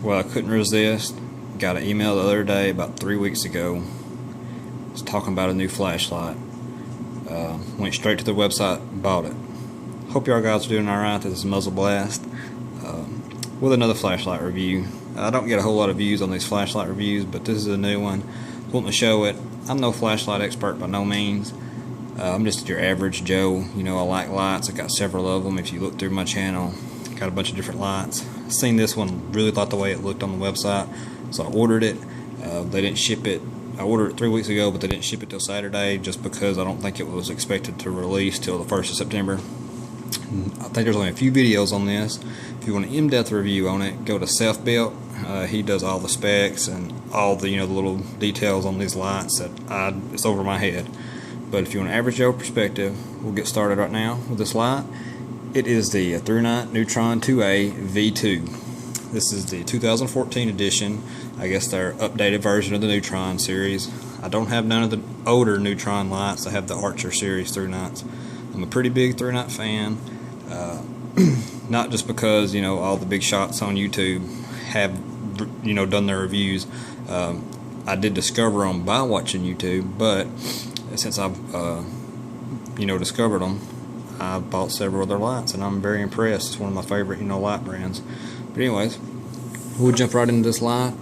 Well, I couldn't resist. Got an email the other day, about 3 weeks ago. It's talking about a new flashlight. Went straight to the website, bought it. Hope y'all guys are doing alright. This is Muzzle Blast with another flashlight review. I don't get a whole lot of views on these flashlight reviews, but this is a new one. Wanting to show it. I'm no flashlight expert by no means. I'm just your average Joe. You know, I like lights. I got several of them. If you look through my channel, got a bunch of different lights. Seen this one, really thought the way it looked on the website, so I ordered it. They didn't ship it. I ordered it 3 weeks ago, but they didn't ship it till Saturday, just because I don't think it was expected to release till the 1st of September. I think there's only a few videos on this. If you want an in-depth review on it, go to Self-Built. He does all the specs and all the the little details on these lights that it's over my head. But if you want an average Joe perspective, we'll get started right now with this light. It is the Thrunite Neutron 2A V2. This is the 2014 edition. I guess their updated version of the Neutron series. I don't have none of the older Neutron lights. I have the Archer series Thrunites. I'm a pretty big Thrunite fan. Not just because all the big shots on YouTube have done their reviews. I did discover them by watching YouTube, but since I've discovered them, I bought several of their lights, and I'm very impressed. It's one of my favorite light brands. But anyways, we'll jump right into this light.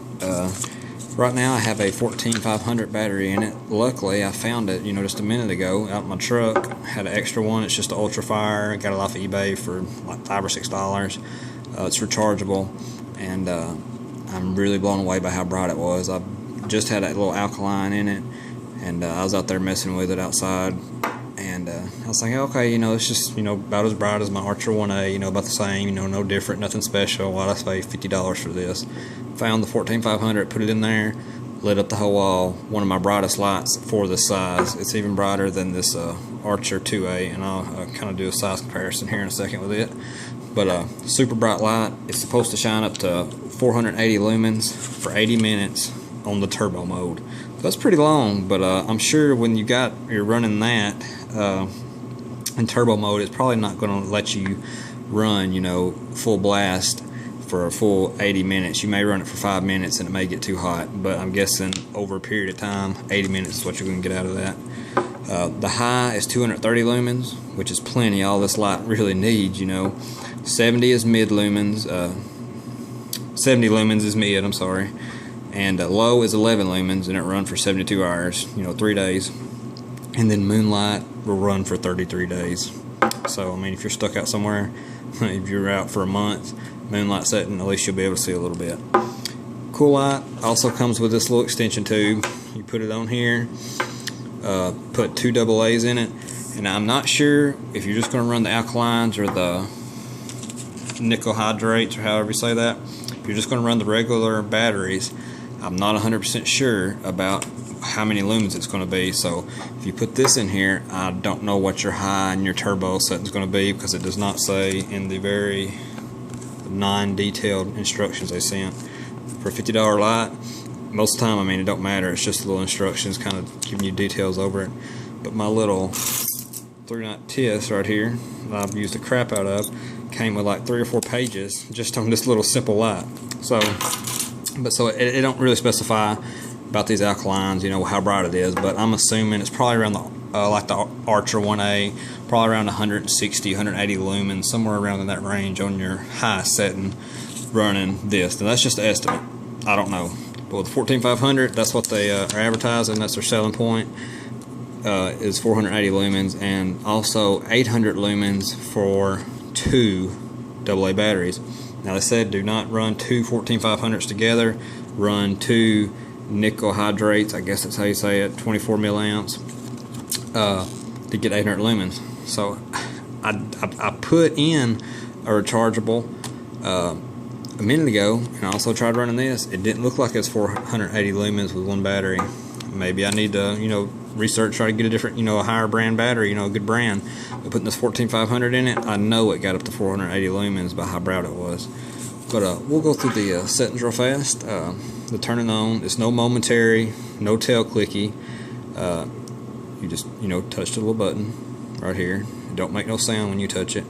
Right now I have a 14500 battery in it. Luckily I found it just a minute ago out in my truck. Had an extra one. It's just an Ultra Fire. I got it off of eBay for like $5 or $6. It's rechargeable, and I'm really blown away by how bright it was. I just had that little alkaline in it, and I was out there messing with it outside, and I was like, okay, it's just about as bright as my Archer 1A, about the same, no different, nothing special. Why'd I pay $50 for this? Found the 14500, put it in there, lit up the whole wall. One of my brightest lights for this size. It's even brighter than this Archer 2A, and I'll kind of do a size comparison here in a second with it. But super bright light. It's supposed to shine up to 480 lumens for 80 minutes on the turbo mode. That's pretty long, but I'm sure when you're running that in turbo mode, it's probably not going to let you run full blast for a full 80 minutes. You may run it for 5 minutes and it may get too hot, but I'm guessing over a period of time 80 minutes is what you're going to get out of that. The high is 230 lumens, which is plenty. All this light really needs. 70 is mid lumens, 70 lumens is mid, I'm sorry, and low is 11 lumens, and it runs for 72 hours, 3 days. And then moonlight will run for 33 days. So I mean, if you're stuck out somewhere, if you're out for a month, moonlight setting, at least you'll be able to see a little bit. Cool light. Also comes with this little extension tube. You put it on here, put 2 AA's in it, and I'm not sure if you're just going to run the alkalines or the nickel hydrates, or however you say that. If you're just going to run the regular batteries, I'm not 100% sure about how many lumens it's going to be. So if you put this in here, I don't know what your high and your turbo setting is going to be, because it does not say in the very non-detailed instructions they sent. For a $50 light, most of the time, I mean, it don't matter. It's just little instructions kind of giving you details over it. But my little Thrunite test right here that I've used the crap out of came with like 3 or 4 pages just on this little simple light. So it don't really specify about these alkalines, how bright it is, but I'm assuming it's probably around the like the Archer 1A, probably around 160, 180 lumens, somewhere around in that range on your high setting running this. Now that's just an estimate. I don't know. But with the 14500, that's what they are advertising. That's their selling point. Is 480 lumens, and also 800 lumens for 2 AA batteries. Now they said do not run 2 14500s together. Run 2 nickel hydrates, I guess that's how you say it, 24 milliamps, to get 800 lumens. So I put in a rechargeable a minute ago, and I also tried running this. It didn't look like it's 480 lumens with one battery. Maybe I need to research, try to get a different, a higher brand battery, a good brand. But putting this 14500 in it, I know it got up to 480 lumens by how bright it was. But we'll go through the settings real fast. The turning on, it's no momentary, no tail clicky. You just touch the little button right here. It don't make no sound when you touch it.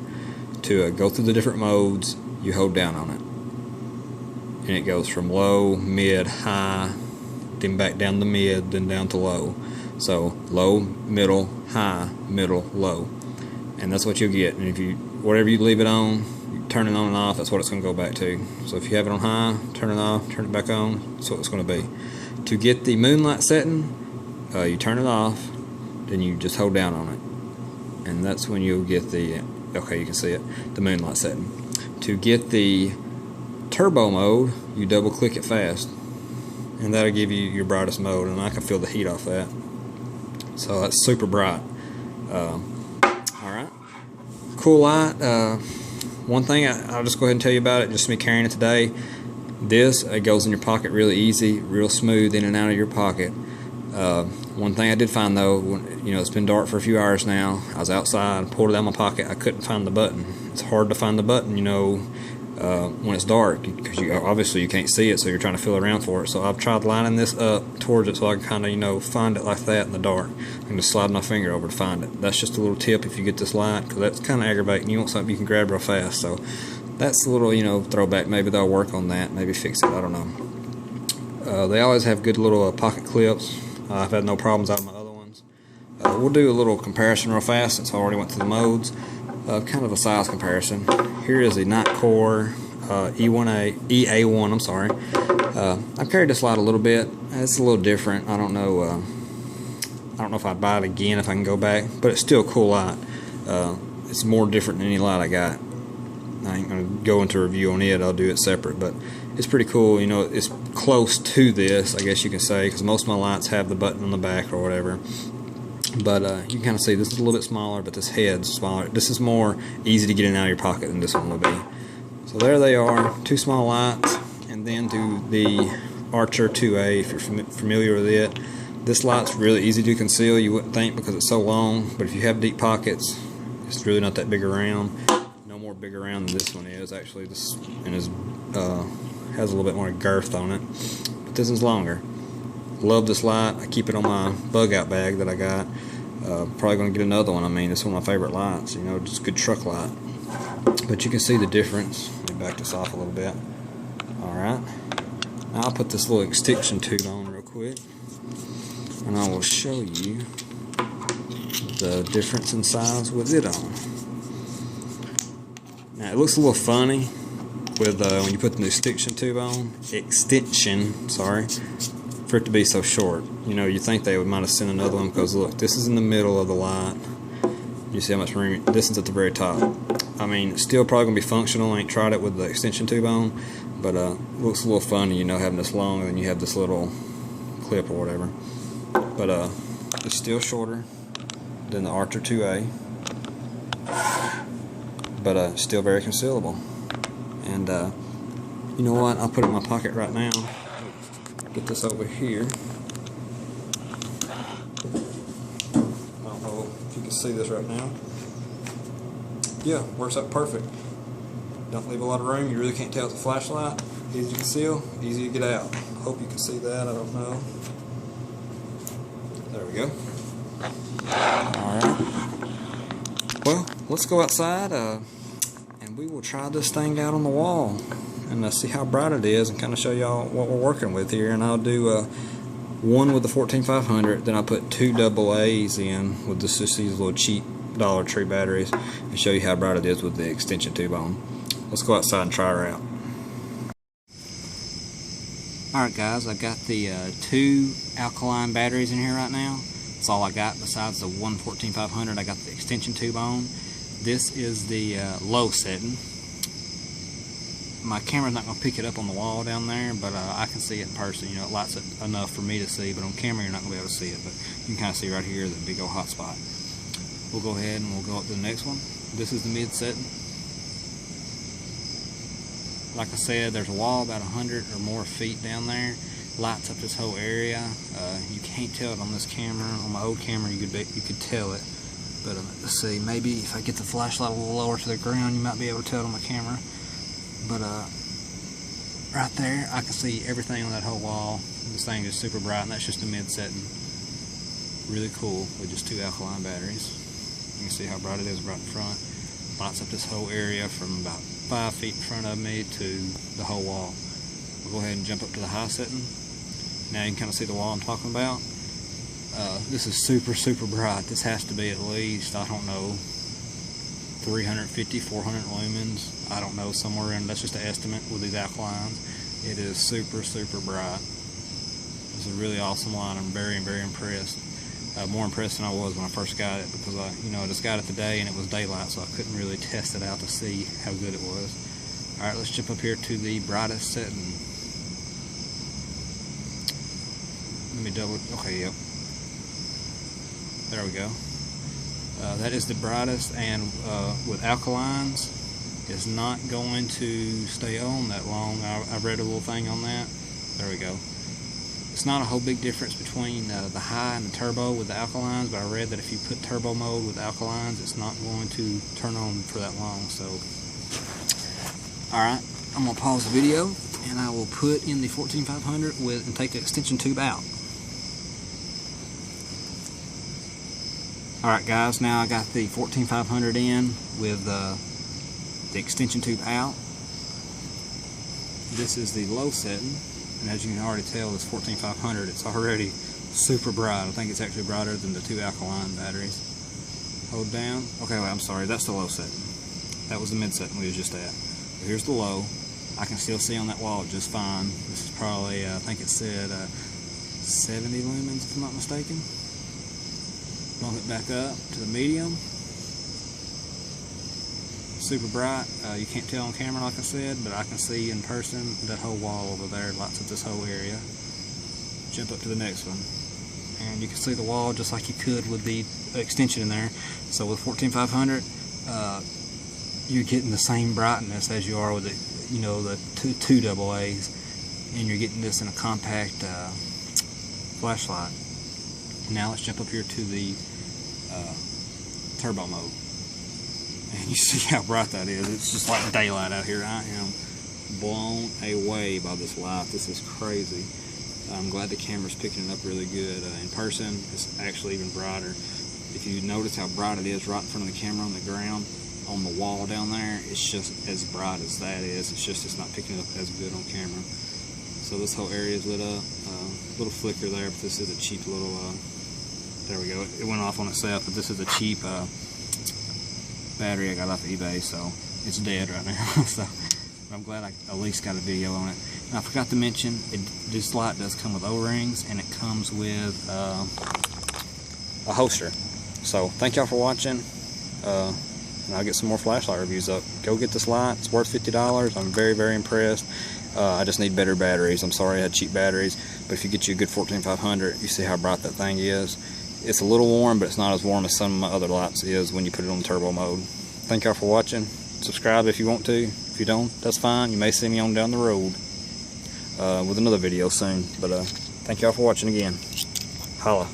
To go through the different modes, you hold down on it. and it goes from low, mid, high, then back down to mid, then down to low. So low, middle, high, middle, low, and that's what you'll get. And if you, whatever you leave it on, you turn it on and off, that's what it's going to go back to. So if you have it on high, turn it off, turn it back on, that's what it's going to be. To get the moonlight setting, you turn it off, then you just hold down on it, and that's when you'll get the, okay, you can see it, the moonlight setting. To get the turbo mode, you double click it fast, and that'll give you your brightest mode, and I can feel the heat off that. So that's super bright. Alright, cool light. One thing I'll just go ahead and tell you about it, just me carrying it today. This, it goes in your pocket really easy, real smooth in and out of your pocket. One thing I did find though, when, it's been dark for a few hours now, I was outside, pulled it out of my pocket, I couldn't find the button. It's hard to find the button, when it's dark, because obviously you can't see it, so you're trying to feel around for it. So I've tried lining this up towards it so I can kind of find it like that in the dark. I can just slide my finger over to find it. That's just a little tip if you get this light, because that's kind of aggravating. You want something you can grab real fast. So that's a little throwback. Maybe they'll work on that, maybe fix it, I don't know. They always have good little pocket clips. I've had no problems out of my other ones. We'll do a little comparison real fast since I already went through the modes. Kind of a size comparison. Here is a Nitecore EA1. I'm sorry. I've carried this light a little bit. It's a little different. I don't know if I'd buy it again if I can go back, but it's still a cool light. It's more different than any light I got. I ain't gonna go into a review on it. I'll do it separate, but it's pretty cool. It's close to this, I guess you can say, because most of my lights have the button on the back or whatever. But you can kind of see this is a little bit smaller, but this head's smaller. This is more easy to get in and out of your pocket than this one will be. So there they are, two small lights, and then to the Archer 2A, if you're familiar with it. This light's really easy to conceal, you wouldn't think, because it's so long, but if you have deep pockets, it's really not that big around. No more big around than this one is. Actually, this one is, has a little bit more girth on it, but this is longer. Love this light. I keep it on my bug out bag that I got. Probably going to get another one. I mean, it's one of my favorite lights, just a good truck light. But you can see the difference. Let me back this off a little bit. Alright. Now I'll put this little extension tube on real quick, and I will show you the difference in size with it on. Now it looks a little funny with when you put the new extension tube on. For it to be so short. You think they might have sent another one, because look, this is in the middle of the light. You see how much room, this is at the very top. I mean, it's still probably going to be functional. I ain't tried it with the extension tube on, but looks a little funny, having this long and then you have this little clip or whatever. But it's still shorter than the Archer 2A, but still very concealable. And you know what, I'll put it in my pocket right now. Get this over here. I don't know if you can see this right now. Yeah, works out perfect. Don't leave a lot of room. You really can't tell it's a flashlight. Easy to conceal, easy to get out. Hope you can see that. I don't know. There we go. Alright. Well, let's go outside and we will try this thing out on the wall and see how bright it is, and kind of show y'all what we're working with here. And I'll do one with the 14500, then I'll put two AA's in with just these little cheap Dollar Tree batteries, and show you how bright it is with the extension tube on. Let's go outside and try her out. Alright guys, I've got the two alkaline batteries in here right now. That's all I got besides the one 14500. I got the extension tube on. This is the low setting. My camera's not going to pick it up on the wall down there, but I can see it in person. It lights it enough for me to see, but on camera you're not going to be able to see it. But you can kind of see right here the big old hot spot. We'll go ahead and we'll go up to the next one. This is the mid setting. Like I said, there's a wall about 100 or more feet down there. Lights up this whole area. You can't tell it on this camera. On my old camera you could tell it. But let's see, maybe if I get the flashlight a little lower to the ground, you might be able to tell it on my camera. But right there, I can see everything on that whole wall. This thing is super bright, and that's just a mid setting. Really cool with just two alkaline batteries. You can see how bright it is right in front. Lights up this whole area from about 5 feet in front of me to the whole wall. We'll go ahead and jump up to the high setting. Now you can kind of see the wall I'm talking about. This is super bright. This has to be at least, I don't know, 350, 400 lumens. I don't know, somewhere in, that's just an estimate with these alkalines. It is super bright. It's a really awesome line. I'm very impressed. More impressed than I was when I first got it, because I just got it today and it was daylight, so I couldn't really test it out to see how good it was. Alright, let's jump up here to the brightest setting. Let me double, okay, yep. There we go. That is the brightest, and with alkalines, it's not going to stay on that long. I read a little thing on that. There we go. It's not a whole big difference between the high and the turbo with the alkalines, but I read that if you put turbo mode with alkalines, it's not going to turn on for that long. So, alright, I'm going to pause the video, and I will put in the 14500 and take the extension tube out. Alright guys, now I got the 14500 in with the extension tube out. This is the low setting. And as you can already tell, this 14500, it's already super bright. I think it's actually brighter than the 2 alkaline batteries. Hold down. Okay, wait, I'm sorry, that's the low setting. That was the mid setting we was just at. But here's the low. I can still see on that wall just fine. This is probably, I think it said 70 lumens if I'm not mistaken. Bump it back up to the medium. Super bright. You can't tell on camera like I said, but I can see in person that whole wall over there lights up this whole area. Jump up to the next one, and you can see the wall just like you could with the extension in there. So with 14500, you're getting the same brightness as you are with the two AA's, and you're getting this in a compact flashlight. Now let's jump up here to the turbo mode. And you see how bright that is. It's just like daylight out here. I am blown away by this light. This is crazy. I'm glad the camera's picking it up really good. In person, it's actually even brighter. If you notice how bright it is right in front of the camera on the ground, on the wall down there, it's just as bright as that is. It's just it's not picking it up as good on camera. So this whole area is lit up. Little flicker there, but this is a cheap little, there we go. It went off on itself, but this is a cheap battery I got off of eBay, so it's dead right now. So I'm glad I at least got a video on it. And I forgot to mention, this light does come with O-rings, and it comes with a holster. So thank y'all for watching, and I'll get some more flashlight reviews up. Go get this light. It's worth $50. I'm very impressed. I just need better batteries. I'm sorry I had cheap batteries, but if you get you a good 14500, you see how bright that thing is. It's a little warm, but it's not as warm as some of my other lights is when you put it on turbo mode. Thank y'all for watching. Subscribe if you want to. If you don't, that's fine. You may see me on down the road with another video soon. But thank y'all for watching again. Holla.